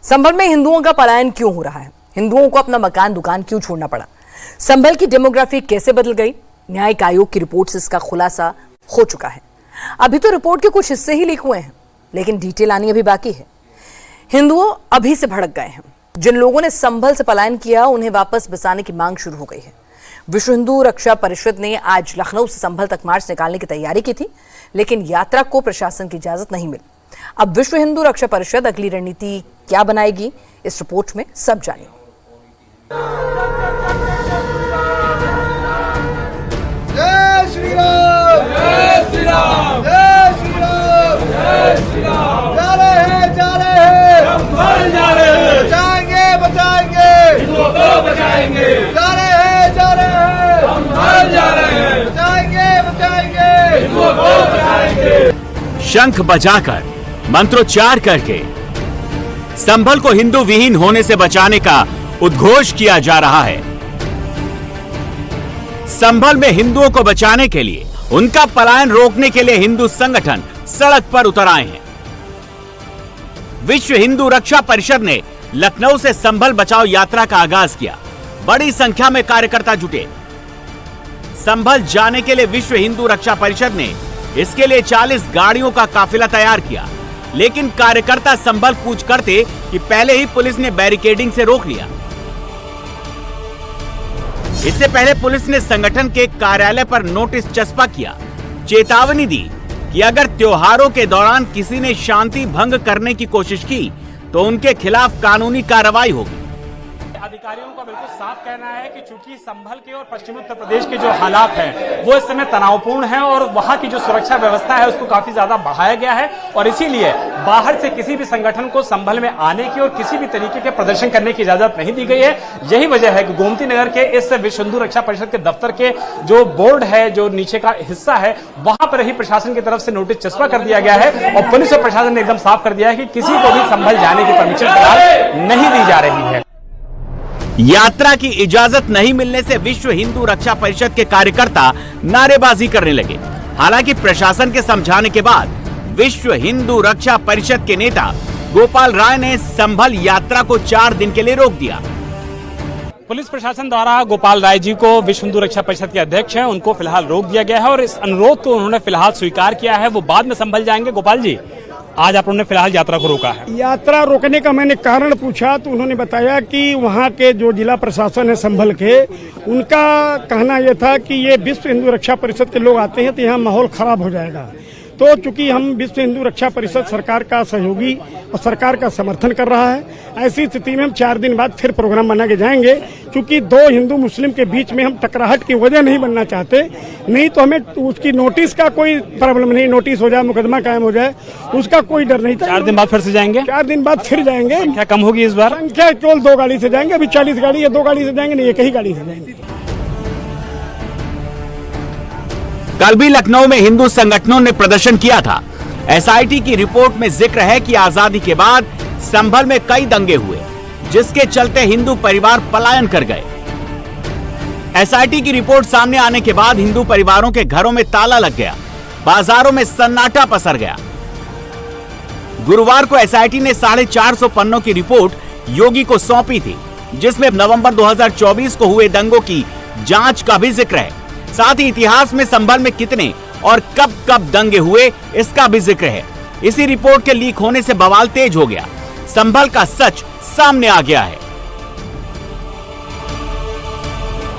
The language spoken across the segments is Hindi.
संभल में हिंदुओं का पलायन क्यों हो रहा है? हिंदुओं को अपना मकान दुकान क्यों छोड़ना पड़ा? संभल की डेमोग्राफी कैसे बदल गई? न्यायिक आयोग की रिपोर्ट से इसका खुलासा हो चुका है। अभी तो रिपोर्ट के कुछ हिस्से ही लीक हुए हैं, लेकिन डिटेल आनी अभी बाकी है। हिंदुओं अभी से भड़क गए हैं। जिन लोगों ने संभल से पलायन किया, उन्हें वापस बसाने की मांग शुरू हो गई है। विश्व हिंदू रक्षा परिषद ने आज लखनऊ से संभल तक मार्च निकालने की तैयारी की थी, लेकिन यात्रा को प्रशासन की इजाजत नहीं मिली। अब विश्व हिंदू रक्षा परिषद अगली रणनीति क्या बनाएगी, इस रिपोर्ट में सब जानिए। जय श्री राम, जय श्री राम, जय श्री राम, जय श्री राम। जा रहे हैं, जा रहे हैं, संभल जा रहे हैं, बचाएंगे, बचाएंगे, हिंदुओं को बचाएंगे। जा रहे हैं, जा रहे हैं, संभल जा रहे हैं, बचाएंगे, बचाएंगे, हिंदुओं को बचाएंगे। शंख बजाकर, मंत्रोच्चार करके संभल को हिंदू विहीन होने से बचाने का उद्घोष किया जा रहा है। संभल में हिंदुओं को बचाने के लिए, उनका पलायन रोकने के लिए हिंदू संगठन सड़क पर उतर आए हैं। विश्व हिंदू रक्षा परिषद ने लखनऊ से संभल बचाओ यात्रा का आगाज किया। बड़ी संख्या में कार्यकर्ता जुटे। संभल जाने के लिए विश्व हिंदू रक्षा परिषद ने इसके लिए 40 गाड़ियों का काफिला तैयार किया, लेकिन कार्यकर्ता संभल कूच करते कि पहले ही पुलिस ने बैरिकेडिंग से रोक लिया। इससे पहले पुलिस ने संगठन के कार्यालय पर नोटिस चस्पा किया, चेतावनी दी कि अगर त्योहारों के दौरान किसी ने शांति भंग करने की कोशिश की तो उनके खिलाफ कानूनी कार्रवाई होगी। अधिकारियों का बिल्कुल साफ कहना है कि चूंकि संभल के और पश्चिमी उत्तर प्रदेश के जो हालात हैं वो इस समय तनावपूर्ण हैं और वहां की जो सुरक्षा व्यवस्था है उसको काफी ज्यादा बढ़ाया गया है, और इसीलिए बाहर से किसी भी संगठन को संभल में आने की और किसी भी तरीके के प्रदर्शन करने की इजाजत नहीं दी गई है। यही वजह है कि गोमती नगर के इस विश्व हिंदू रक्षा परिषद के दफ्तर के जो बोर्ड है, जो नीचे का हिस्सा है, वहां पर ही प्रशासन की तरफ से नोटिस चस्पा कर दिया गया है और पुलिस और प्रशासन ने एकदम साफ कर दिया है कि किसी को भी संभल जाने की परमिशन फिलहाल नहीं दी जा रही है। यात्रा की इजाजत नहीं मिलने से विश्व हिंदू रक्षा परिषद के कार्यकर्ता नारेबाजी करने लगे। हालांकि प्रशासन के समझाने के बाद विश्व हिंदू रक्षा परिषद के नेता गोपाल राय ने संभल यात्रा को 4 दिन के लिए रोक दिया। पुलिस प्रशासन द्वारा गोपाल राय जी को विश्व हिंदू रक्षा परिषद के अध्यक्ष हैं, उनको फिलहाल रोक दिया गया है और इस अनुरोध को उन्होंने फिलहाल स्वीकार किया है। वो बाद में संभल जाएंगे। गोपाल जी, आज आप लोगों ने फिलहाल यात्रा को रोका है। यात्रा रोकने का मैंने कारण पूछा तो उन्होंने बताया कि वहाँ के जो जिला प्रशासन है संभल के, उनका कहना यह था कि ये विश्व हिंदू रक्षा परिषद के लोग आते हैं तो यहाँ माहौल खराब हो जाएगा। तो चूंकि हम विश्व हिंदू रक्षा परिषद सरकार का सहयोगी और सरकार का समर्थन कर रहा है, ऐसी स्थिति में हम 4 दिन बाद फिर प्रोग्राम बना के जाएंगे। क्योंकि 2 हिंदू मुस्लिम के बीच में हम टकराहट की वजह नहीं बनना चाहते। नहीं तो हमें उसकी नोटिस का कोई प्रॉब्लम नहीं, नोटिस हो जाए, मुकदमा कायम हो जाए, उसका कोई डर नहीं था। 4 दिन बाद फिर से जाएंगे। 4 दिन बाद फिर जाएंगे। क्या कम होगी इस बार? संख्या केवल 2 गाड़ी से जाएंगे। अभी 40 गाड़ी या 2 गाड़ी से जाएंगे, नहीं एक ही गाड़ी से जाएंगे। कल भी लखनऊ में हिंदू संगठनों ने प्रदर्शन किया था। एसआईटी की रिपोर्ट में जिक्र है कि आजादी के बाद संभल में कई दंगे हुए, जिसके चलते हिंदू परिवार पलायन कर गए। एसआईटी की रिपोर्ट सामने आने के बाद हिंदू परिवारों के घरों में ताला लग गया, बाजारों में सन्नाटा पसर गया। गुरुवार को एसआईटी ने 450 पन्नों की रिपोर्ट योगी को सौंपी थी, जिसमें नवंबर 2024 को हुए दंगों की जांच का भी जिक्र है। साथ ही इतिहास में संभल में कितने और कब कब दंगे हुए, इसका भी जिक्र है। इसी रिपोर्ट के लीक होने से बवाल तेज हो गया। संभल का सच सामने आ गया है।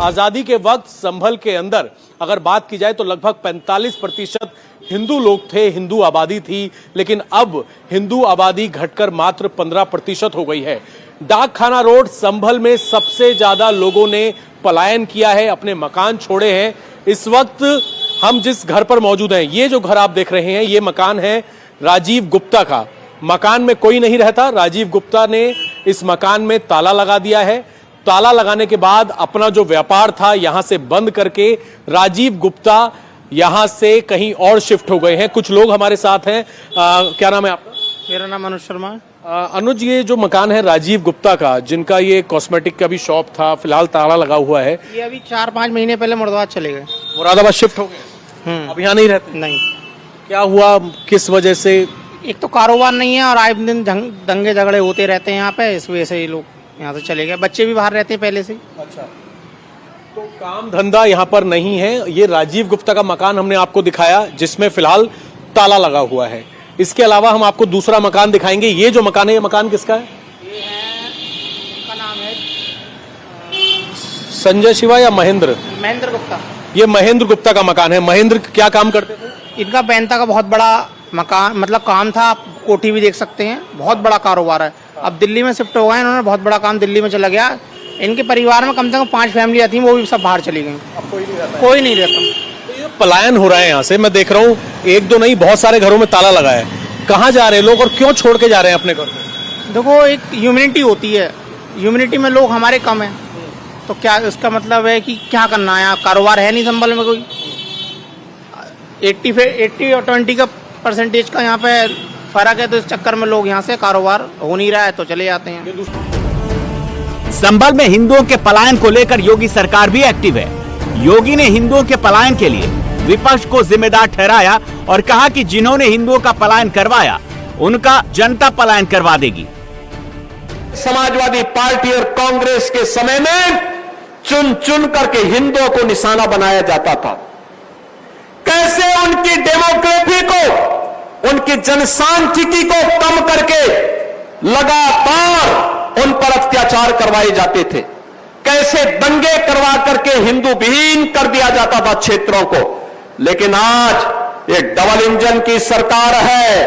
आजादी के वक्त संभल के अंदर अगर बात की जाए तो लगभग 45% हिंदू लोग थे, हिंदू आबादी थी, लेकिन अब हिंदू आबादी घटकर मात्र 15% हो गई है। डाकखाना रोड संभल में सबसे ज्यादा लोगों ने पलायन किया है, अपने मकान छोड़े हैं। इस वक्त हम जिस घर पर मौजूद हैं, ये जो घर आप देख रहे हैं, ये मकान है राजीव गुप्ता का। मकान में कोई नहीं रहता। राजीव गुप्ता ने इस मकान में ताला लगा दिया है। ताला लगाने के बाद अपना जो व्यापार था यहां से बंद करके राजीव गुप्ता यहां से कहीं और शिफ्ट हो गए हैं। कुछ लोग हमारे साथ हैं। क्या नाम है आपका? मेरा नाम अनुज शर्मा है। अनुज, ये जो मकान है राजीव गुप्ता का, जिनका ये कॉस्मेटिक का भी शॉप था, फिलहाल ताला लगा हुआ है। ये अभी 4-5 महीने पहले मुरादाबाद चले गए। मुरादाबाद शिफ्ट हो गए? अब यहाँ नहीं रहते? नहीं। क्या हुआ, किस वजह से एक तो कारोबार नहीं है और आए दिन दंगे झगड़े होते रहते हैं यहाँ पे, इस वजह से ये लोग यहाँ से चले गए। बच्चे भी बाहर रहते हैं पहले से। अच्छा, तो काम धंधा यहाँ पर नहीं है। ये राजीव गुप्ता का मकान हमने आपको दिखाया जिसमें फिलहाल ताला लगा हुआ है। इसके अलावा हम आपको दूसरा मकान दिखाएंगे। ये जो मकान है, ये मकान किसका है? ये है, उनका नाम है संजय शिवा या महेंद्र? महेंद्र गुप्ता। ये महेंद्र गुप्ता का मकान है। महेंद्र क्या काम करते थे? इनका बैंता का बहुत बड़ा मकान मतलब काम था, आप कोठी भी देख सकते हैं, बहुत बड़ा कारोबार है। अब दिल्ली में शिफ्ट हो गए इन्होंने, बहुत बड़ा काम दिल्ली में चला गया। इनके परिवार में कम से कम 5 फैमिलियां थी, वो भी सब बाहर चली गई। कोई नहीं रहता। तो ये पलायन हो रहा है यहाँ से, मैं देख रहा हूँ। एक दो नहीं, बहुत सारे घरों में ताला लगा है। कहाँ जा रहे हैं लोग और क्यों छोड़ के जा रहे हैं अपने घर को? देखो, एक ह्यूमैनिटी होती है, ह्यूमैनिटी में लोग हमारे कम है, तो क्या इसका मतलब है कि क्या करना है? कारोबार है नहीं संभल में कोई। 80 और 20 का परसेंटेज का यहाँ पे फर्क है, तो इस चक्कर में लोग यहाँ से कारोबार हो नहीं रहा है तो चले जाते हैं। संभल में हिंदुओं के पलायन को लेकर योगी सरकार भी एक्टिव है। योगी ने हिंदुओं के पलायन के लिए विपक्ष को जिम्मेदार ठहराया और कहा कि जिन्होंने हिंदुओं का पलायन करवाया, उनका जनता पलायन करवा देगी। समाजवादी पार्टी और कांग्रेस के समय में चुन चुन करके हिंदुओं को निशाना बनाया जाता था। कैसे उनकी डेमोग्राफी को, उनकी जनसांख्यिकी को कम करके लगातार उन पर अत्याचार करवाए जाते थे। कैसे दंगे करवा करके हिंदू विहीन कर दिया जाता था क्षेत्रों को। लेकिन आज एक डबल इंजन की सरकार है,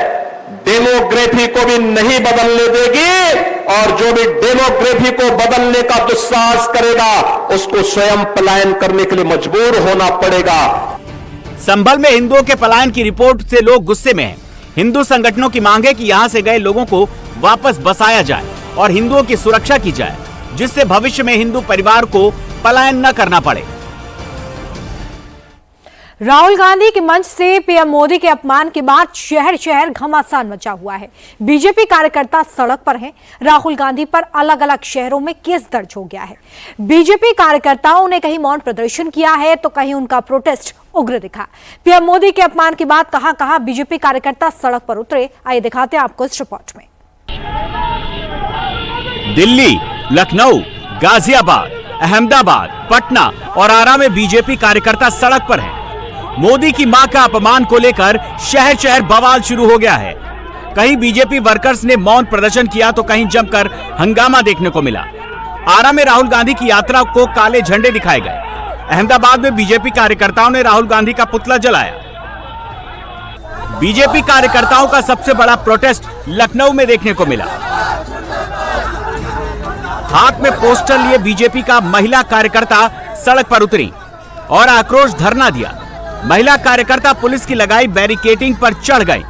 डेमोग्राफी को भी नहीं बदलने देगी और जो भी डेमोग्राफी को बदलने का दुस्साहस करेगा उसको स्वयं पलायन करने के लिए मजबूर होना पड़ेगा। संभल में हिंदुओं के पलायन की रिपोर्ट से लोग गुस्से में हैं। हिंदू संगठनों की मांग है कि यहां से गए लोगों को वापस बसाया जाए और हिंदुओं की सुरक्षा की जाए, जिससे भविष्य में हिंदू परिवार को पलायन न करना पड़े। राहुल गांधी के मंच से पीएम मोदी के अपमान के बाद शहर शहर घमासान मचा हुआ है। बीजेपी कार्यकर्ता सड़क पर हैं। राहुल गांधी पर अलग अलग शहरों में केस दर्ज हो गया है। बीजेपी कार्यकर्ताओं ने कहीं मौन प्रदर्शन किया है तो कहीं उनका प्रोटेस्ट उग्र दिखा। पीएम मोदी के अपमान के बाद कहां बीजेपी कार्यकर्ता सड़क पर उतरे, आइए दिखाते हैं आपको इस रिपोर्ट में। दिल्ली, लखनऊ, गाजियाबाद, अहमदाबाद, पटना और आरा में बीजेपी कार्यकर्ता सड़क पर हैं। मोदी की मां का अपमान को लेकर शहर शहर बवाल शुरू हो गया है। कहीं बीजेपी वर्कर्स ने मौन प्रदर्शन किया तो कहीं जमकर हंगामा देखने को मिला। आरा में राहुल गांधी की यात्रा को काले झंडे दिखाए गए। अहमदाबाद में बीजेपी कार्यकर्ताओं ने राहुल गांधी का पुतला जलाया। बीजेपी कार्यकर्ताओं का सबसे बड़ा प्रोटेस्ट लखनऊ में देखने को मिला। हाथ में पोस्टर लिए बीजेपी का महिला कार्यकर्ता सड़क पर उतरी और आक्रोश धरना दिया। महिला कार्यकर्ता पुलिस की लगाई बैरिकेडिंग पर चढ़ गई।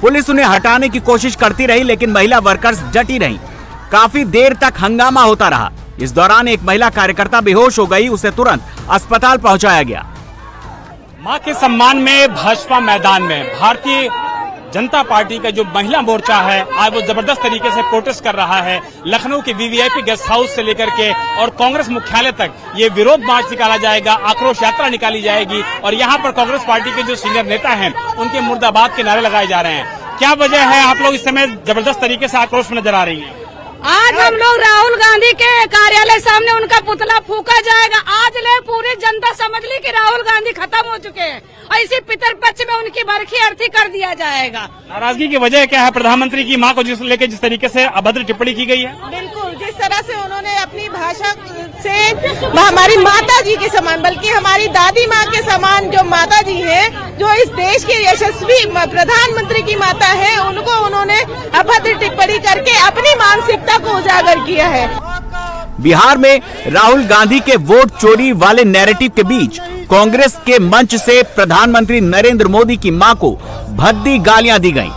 पुलिस उन्हें हटाने की कोशिश करती रही लेकिन महिला वर्कर्स डटी रहीं। काफी देर तक हंगामा होता रहा। इस दौरान एक महिला कार्यकर्ता बेहोश हो गई, उसे तुरंत अस्पताल पहुंचाया गया। मां के सम्मान में भाजपा मैदान में भारतीय जनता पार्टी का जो महिला मोर्चा है आज वो जबरदस्त तरीके से प्रोटेस्ट कर रहा है। लखनऊ के वीवीआईपी गेस्ट हाउस से लेकर के और कांग्रेस मुख्यालय तक ये विरोध मार्च निकाला जाएगा, आक्रोश यात्रा निकाली जाएगी और यहाँ पर कांग्रेस पार्टी के जो सीनियर नेता हैं उनके मुर्दाबाद के नारे लगाए जा रहे हैं। क्या वजह है आप लोग इस समय जबरदस्त तरीके से आक्रोश में नजर आ रही है? आज हम लोग राहुल गांधी के कार्यालय सामने उनका पुतला फूका जाएगा। आज ले पूरी जनता समझ ली कि राहुल गांधी खत्म हो चुके हैं और इसी पितरपक्ष में उनकी बरखी अर्थी कर दिया जाएगा। नाराजगी की वजह क्या है? प्रधानमंत्री की मां को जिस तरीके से अभद्र टिप्पणी की गई है। बिल्कुल, जिस तरह से उन्होंने अपनी भाषा से हमारी माता जी के समान, बल्कि हमारी दादी माँ के समान जो माता जी है, जो इस देश के यशस्वी प्रधानमंत्री की माता है, उनको उन्होंने अभद्र टिप्पणी करके अपनी मानसिकता को उजागर किया है। बिहार में राहुल गांधी के वोट चोरी वाले नैरेटिव के बीच कांग्रेस के मंच से प्रधानमंत्री नरेंद्र मोदी की मां को भद्दी गालियां दी गईं,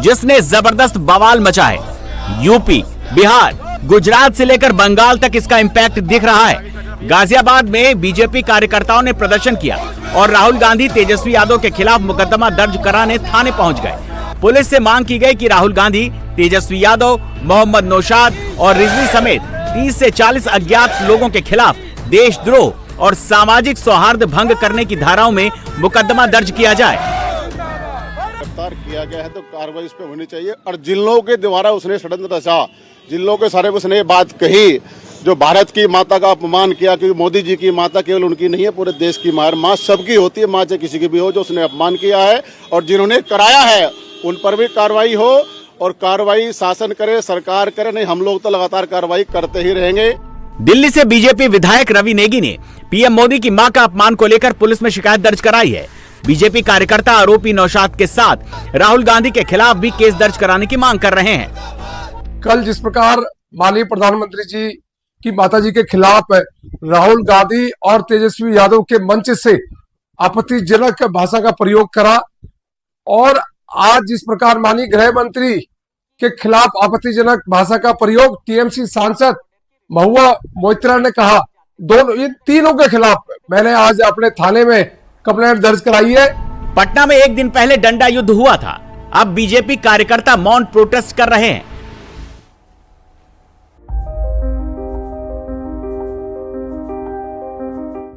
जिसने जबरदस्त बवाल मचा है। यूपी, बिहार, गुजरात से लेकर बंगाल तक इसका इम्पैक्ट दिख रहा है। गाजियाबाद में बीजेपी कार्यकर्ताओं ने प्रदर्शन किया और राहुल गांधी तेजस्वी यादव के खिलाफ मुकदमा दर्ज कराने थाने पहुंच गए। पुलिस से मांग की गई कि राहुल गांधी, तेजस्वी यादव, मोहम्मद नौशाद और रिजवी समेत 30 से 40 अज्ञात लोगों के खिलाफ देशद्रोह और सामाजिक सौहार्द भंग करने की धाराओं में मुकदमा दर्ज किया जाए। गिरफ्तार किया गया है तो कार्रवाई इस पे होनी चाहिए। और जिन लोगों के द्वारा उसने षड्यंत्र रचा, जिन लोगों के सारे उसने बात कही, जो भारत की माता का अपमान किया, क्योंकि मोदी जी की माता केवल उनकी नहीं है, पूरे देश की माँ सबकी होती है, माँ चाहे किसी की भी हो, जो उसने अपमान किया है और जिन्होंने कराया है उन पर भी कार्रवाई हो। और कार्रवाई शासन करे, सरकार करे, नहीं हम लोग तो लगातार कार्रवाई करते ही रहेंगे। दिल्ली से बीजेपी विधायक रवि नेगी ने पीएम मोदी की मां का अपमान को लेकर पुलिस में शिकायत दर्ज कराई है। बीजेपी कार्यकर्ता आरोपी नौशाद के साथ राहुल गांधी के खिलाफ भी केस दर्ज कराने की मांग कर रहे हैं। कल जिस प्रकार माननीय प्रधानमंत्री जी की माता जी के खिलाफ राहुल गांधी और तेजस्वी यादव के मंच से आपत्तिजनक भाषा का प्रयोग करा, और आज जिस प्रकार माननीय गृह मंत्री के खिलाफ आपत्तिजनक भाषा का प्रयोग टीएमसी सांसद महुआ मोइत्रा ने कहा, दोनों इन तीनों के खिलाफ मैंने आज अपने थाने में कंप्लेंट दर्ज कराई है। पटना में एक दिन पहले डंडा युद्ध हुआ था, अब बीजेपी कार्यकर्ता मौन प्रोटेस्ट कर रहे हैं।